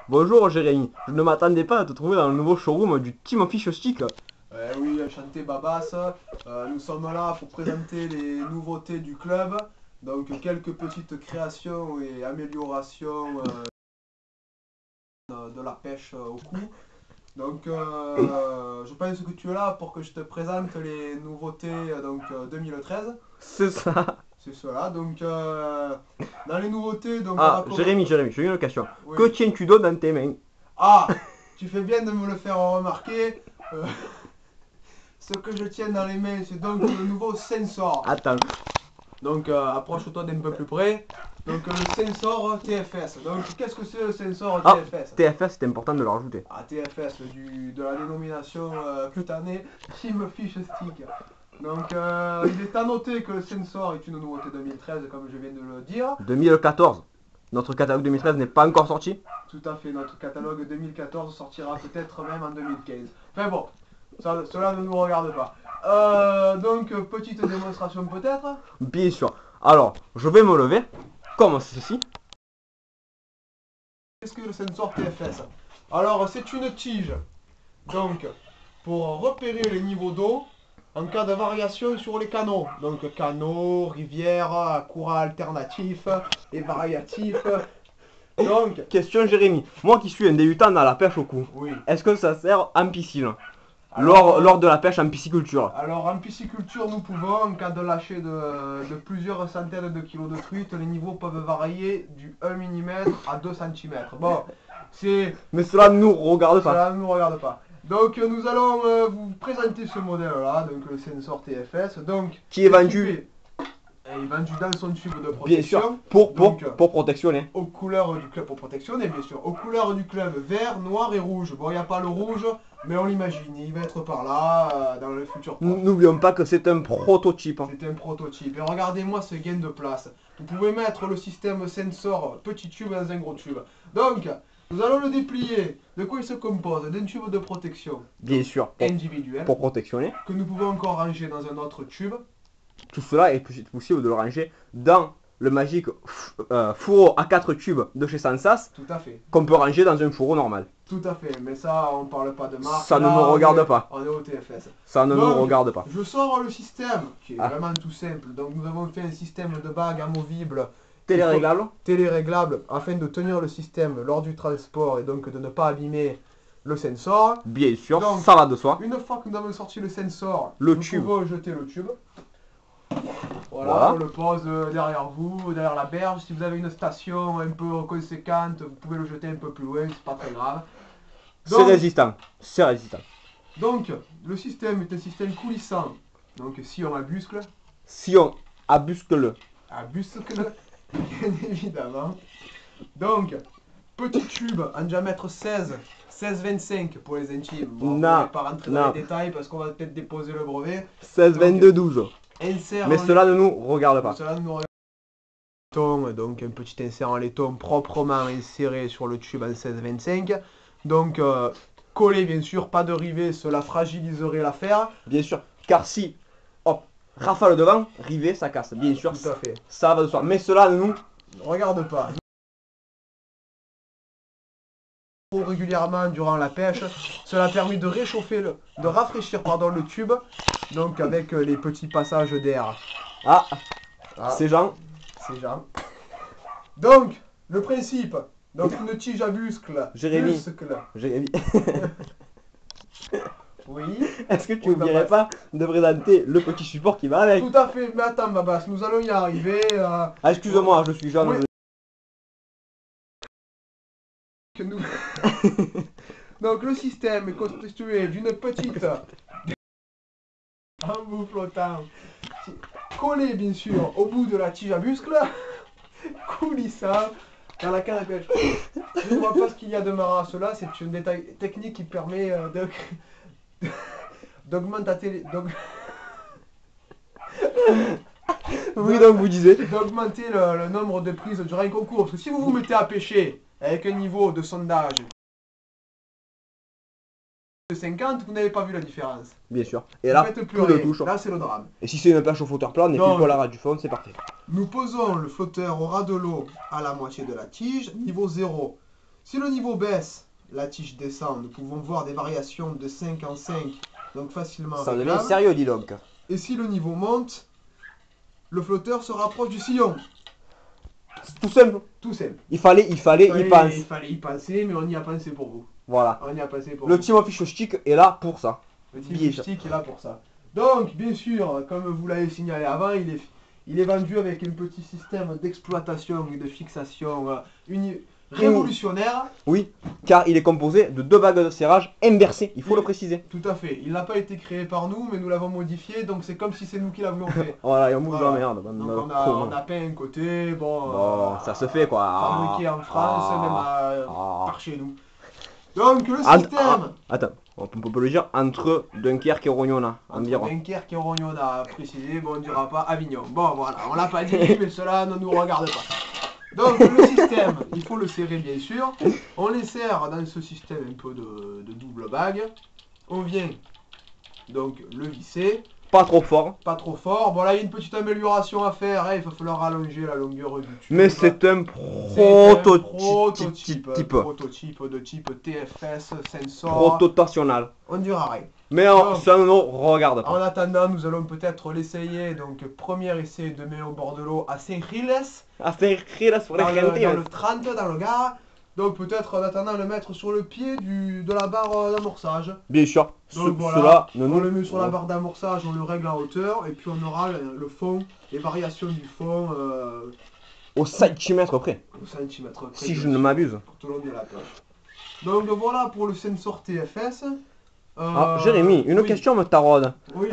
Bonjour Jérémy, je ne m'attendais pas à te trouver dans le nouveau showroom du Team Fish Stick. Oui, enchanté Babas. Nous sommes là pour présenter les nouveautés du club. Donc quelques petites créations et améliorations de la pêche au cou. Donc je pense que tu es là pour que je te présente les nouveautés 2013. C'est ça. C'est cela. Donc dans les nouveautés, donc on Ah, va Jérémy, j'ai une question. Oui. Que tiens-tu donc dans tes mains? Ah, tu fais bien de me le faire remarquer. Euh, Ce que je tiens dans les mains, c'est donc le nouveau sensor. Attends. Donc approche-toi d'un peu plus près. Donc le sensor TFS. Donc qu'est-ce que c'est le sensor Ah, TFS? TFS, c'est important de le rajouter. Ah, TFS de la dénomination cutanée Team Fish Stick. Donc il est à noter que le sensor est une nouveauté 2013 comme je viens de le dire. 2014. Notre catalogue 2013 n'est pas encore sorti. Tout à fait, notre catalogue 2014 sortira peut-être même en 2015. Enfin bon, cela ne nous regarde pas. Donc petite démonstration peut-être. Bien sûr. Alors, je vais me lever, comme ceci. Qu'est-ce que le sensor TFS? Alors, c'est une tige. Donc, pour repérer les niveaux d'eau en cas de variation sur les canaux. Donc, canaux, rivières, courants alternatifs et variatifs. Donc, Question Jérémy, moi qui suis un débutant dans la pêche au cou, oui. est-ce que ça sert en piscine Alors, lors de la pêche en pisciculture? alors, en pisciculture, nous pouvons, en cas de lâcher de plusieurs centaines de kilos de truites, les niveaux peuvent varier du 1 mm à 2 cm. Bon, c'est... Mais cela ne nous regarde pas. Cela ne nous regarde pas. Donc nous allons vous présenter ce modèle-là, donc le sensor TFS, donc Qui est vendu, est vendu dans son tube de bien sûr, protection, pour protectionner. aux couleurs du club pour protection, bien sûr, aux couleurs du club vert, noir et rouge. Bon, il n'y a pas le rouge, mais on l'imagine, il va être par là dans le futur proche. N'oublions pas que c'est un prototype. C'est un prototype. Et regardez-moi ce gain de place. Vous pouvez mettre le système sensor petit tube dans un gros tube. Donc, nous allons le déplier. De quoi il se compose? D'un tube de protection Bien sûr, individuel pour protectionner. que nous pouvons encore ranger dans un autre tube. Tout cela est possible de le ranger dans le magique fourreau à 4 tubes de chez Sansas Tout à fait. qu'on peut ranger dans un fourreau normal. Tout à fait. Mais ça, on parle pas de marque. Ça ne Là, nous regarde pas. On est au TFS. Ça ne Donc, nous regarde pas. je sors le système qui est Ah. vraiment tout simple. Donc, nous avons fait un système de bague amovible Téléréglable. télé-réglable afin de tenir le système lors du transport et donc de ne pas abîmer le sensor. Bien sûr, Donc, ça va de soi. Une fois que nous avons sorti le sensor, Le nous tube. pouvons jeter le tube. Voilà. On le pose derrière vous, derrière la berge. Si vous avez une station un peu conséquente, vous pouvez le jeter un peu plus loin, c'est pas très grave. C'est résistant. C'est résistant. Donc, le système est un système coulissant. Donc, si on abuscle, Si on abusque-le. bien évidemment. Donc, petit tube en diamètre 16-25 pour les intimes. Bon, on Non, ne va pas rentrer dans non. les détails parce qu'on va peut-être déposer le brevet. 16, 22, 12. Insert Mais en cela ne nous regarde pas. Cela nous regarde. Donc un petit insert en laiton proprement inséré sur le tube en 16-25. Donc collé bien sûr, pas de rivet, cela fragiliserait l'affaire. Bien sûr. Car si, hop, rafale devant, rivet, ça casse. Bien sûr, Tout à fait. ça va de soi. Mais cela ne nous Regarde pas. Régulièrement durant la pêche, cela permet de réchauffer, de rafraîchir pardon, le tube, donc avec les petits passages d'air. Ah, Ah, ces gens. ces gens. Donc, le principe, donc une tige à buscle. Jérémy. Buscle. Jérémy. Oui. Est-ce que tu Oui, n'oublierais Babas. pas de présenter le petit support qui va avec? Tout à fait, mais attends Babas, nous allons y arriver. Ah, excuse-moi, je suis jeune. Oui. Que nous... Donc le système est constitué d'une petite embout flottant collé bien sûr au bout de la tige à buscle, coulissant dans la canne à pêche. Je ne vois pas ce qu'il y a de marrant à cela, c'est une détail technique qui permet d'augmenter Oui, donc vous disiez. d'augmenter le nombre de prises durant un concours. Parce que si vous vous mettez à pêcher avec un niveau de sondage de 50, vous n'avez pas vu la différence. Bien sûr. Et Vous là, faites plus plus de rien. touche. Là, c'est le drame. Et si c'est une pêche au flotteur plat, on n'est plus Donc- qu'à la rade du fond, c'est parfait. Nous posons le flotteur au ras de l'eau à la moitié de la tige, niveau 0. Si le niveau baisse, la tige descend. Nous pouvons voir des variations de 5 en 5, donc facilement Ça devient réglables. sérieux, dis donc. Et si le niveau monte, le flotteur se rapproche du sillon. C'est tout simple. Tout simple. Il fallait y penser. Il fallait y penser, mais on y a pensé pour vous. Voilà. On y a pensé pour Le vous. Team of Fish Stick est là pour ça. Le Team Stick est là pour ça. Donc, bien sûr, comme vous l'avez signalé avant, il est vendu avec un petit système d'exploitation et de fixation révolutionnaire. Oui, car il est composé de 2 bagues de serrage inversées, il faut le préciser. Tout à fait. Il n'a pas été créé par nous, mais nous l'avons modifié, donc c'est comme si c'est nous qui l'avions fait. Voilà, et on bouge Voilà. la merde. Donc on a peint un côté, Bon, ça se fait quoi. fabriqué en France, même Ah. par chez nous. Donc le système Attends, on peut le dire entre Dunkerque et Rognona, environ. Dunkerque et Rognona, a précisé, bon on dira pas Avignon. Bon voilà, on l'a pas dit, mais cela ne nous regarde pas. Donc le système, il faut le serrer bien sûr. On les serre dans ce système un peu de double bague. On vient donc le visser. Pas trop fort. Pas trop fort. Bon là il y a une petite amélioration à faire, hein. Il va falloir allonger la longueur du tube. Mais c'est un prototype. Prototype de type TFS, sensor. Prototational. On dira rien. Mais ça ne nous regarde En pas. attendant, nous allons peut-être l'essayer. Donc premier essai demain au bord de l'eau à Saint-Gilles. A faire rire sur les Dans gente. le 30, dans le Gard. Donc peut-être en attendant le mettre sur le pied de la barre d'amorçage. Bien sûr. Donc Cela ne on nous... le met sur la barre d'amorçage, on le règle en hauteur et puis on aura le fond, les variations du fond Au centimètre près. au centimètre près. Si je ne m'abuse. Tout au long de la plage. Donc voilà pour le sensor TFS. Ah, Jérémy, une oui. question me taraude. Oui.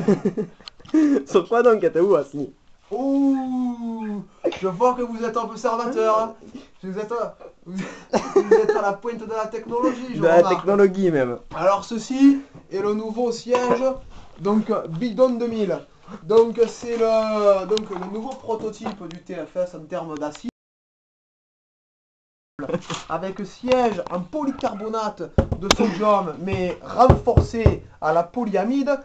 Sur quoi donc t'es où assis? Ouh, je vois que vous êtes observateur. Hein. Vous êtes à la pointe de la technologie, je De la remarque. technologie même. Alors ceci est le nouveau siège, donc Bidon 2000. Donc c'est le nouveau prototype du TFS en termes d'acier. Avec siège en polycarbonate de sodium mais renforcé à la polyamide.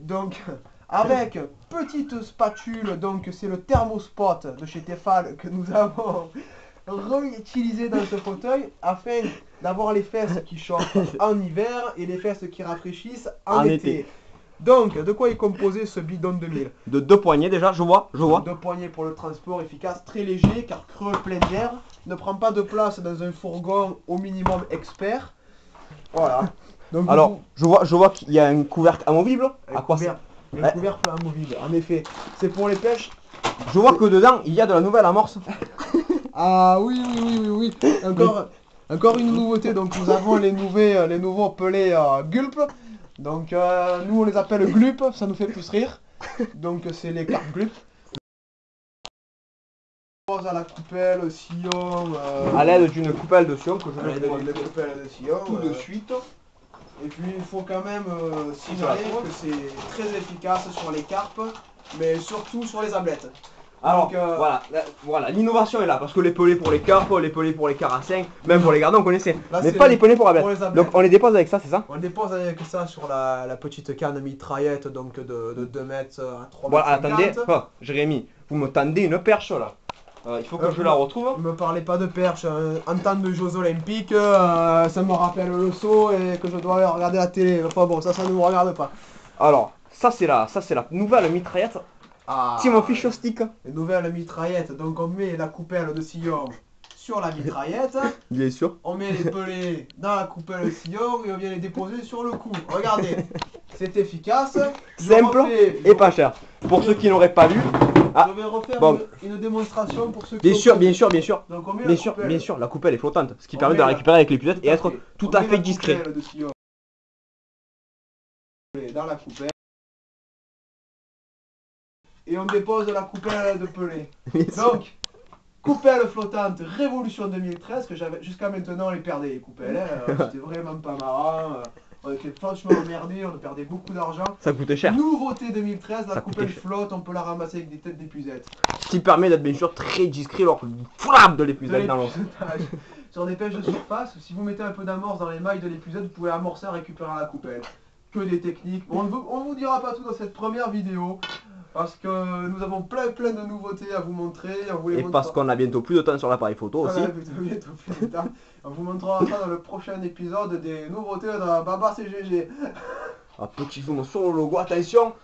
Donc avec petite spatule, donc c'est le thermospot de chez Tefal que nous avons réutilisé dans ce fauteuil afin d'avoir les fesses qui chauffent en hiver et les fesses qui rafraîchissent en été. Donc, de quoi est composé ce bidon 2000? De 2 poignées déjà, je vois. 2 poignées pour le transport efficace, très léger car creux plein d'air, ne prend pas de place dans un fourgon au minimum expert. Voilà. Donc, Alors, je vois qu'il y a un couvercle amovible. À quoi ça? un couvercle amovible, en effet. C'est pour les pêches. Je vois que dedans, il y a de la nouvelle amorce. Ah oui. Encore une nouveauté. Donc nous avons les nouveaux pelés Gulp. Donc nous on les appelle Glup, ça nous fait plus rire. Donc c'est les cartes Glup. À la coupelle, sillon. À l'aide d'une coupelle de sillon que je à vais l'aide vous d'une coupelle de sillon. tout de suite. Et puis il faut quand même signaler que c'est très efficace sur les carpes, mais surtout sur les ablettes. Alors Donc, voilà, l'innovation est là parce que les pelés pour les carpes, les pelés pour les carassins, même pour les gardons on connaissait, Là, mais c'est pas les pelés pour la pour bête. les ablettes. Donc on les dépose avec ça, c'est ça? On dépose avec ça sur la petite canne mitraillette donc de 2 mètres à 3 Voilà, mètres. attendez, Jérémy, vous me tendez une perche là. Il faut que je la retrouve. Ne me parlez pas de perche, en temps de Jeux Olympiques, ça me rappelle le saut et que je dois regarder la télé. Enfin bon, ça ne nous regarde pas. Alors, ça c'est la nouvelle mitraillette Team of Fish Stick. Une nouvelle mitraillette, donc on met la coupelle de sillon sur la mitraillette, Bien sûr. on met les pelés dans la coupelle de sillon et on vient les déposer sur le cou. Regardez, c'est efficace. Simple et pas cher. Pour ceux qui n'auraient pas vu. Je vais refaire bon. une démonstration pour ceux qui Bien sûr. Donc on met Bien sûr, la coupelle est flottante, ce qui On permet de met la la- récupérer avec l'épuisette et être tout On à met fait la discret. coupelle de sillon dans la coupelle. Et on dépose la coupelle de pelé. Donc, coupelle flottante, Révolution 2013, que j'avais jusqu'à maintenant, on les perdait les coupelles. Hein, c'était vraiment pas marrant. On était franchement emmerdés, on perdait beaucoup d'argent. Ça coûtait cher. Nouveauté 2013, la Ça coupelle coûtait cher. flotte, on peut la ramasser avec des têtes d'épuisette. Ce qui permet d'être bien sûr très discret lors du flap de l'épuisette dans l'eau. Sur des pêches de surface, si vous mettez un peu d'amorce dans les mailles de l'épuisette, vous pouvez amorcer en récupérant la coupelle. Que des techniques. On ne vous dira pas tout dans cette première vidéo. Parce que nous avons plein de nouveautés à vous montrer. On vous les Et montrera. parce qu'on a bientôt plus de temps sur l'appareil photo aussi. Voilà, bientôt plus tard. On vous montrera ça dans le prochain épisode des nouveautés de Baba CGG. Un petit zoom sur le logo, attention,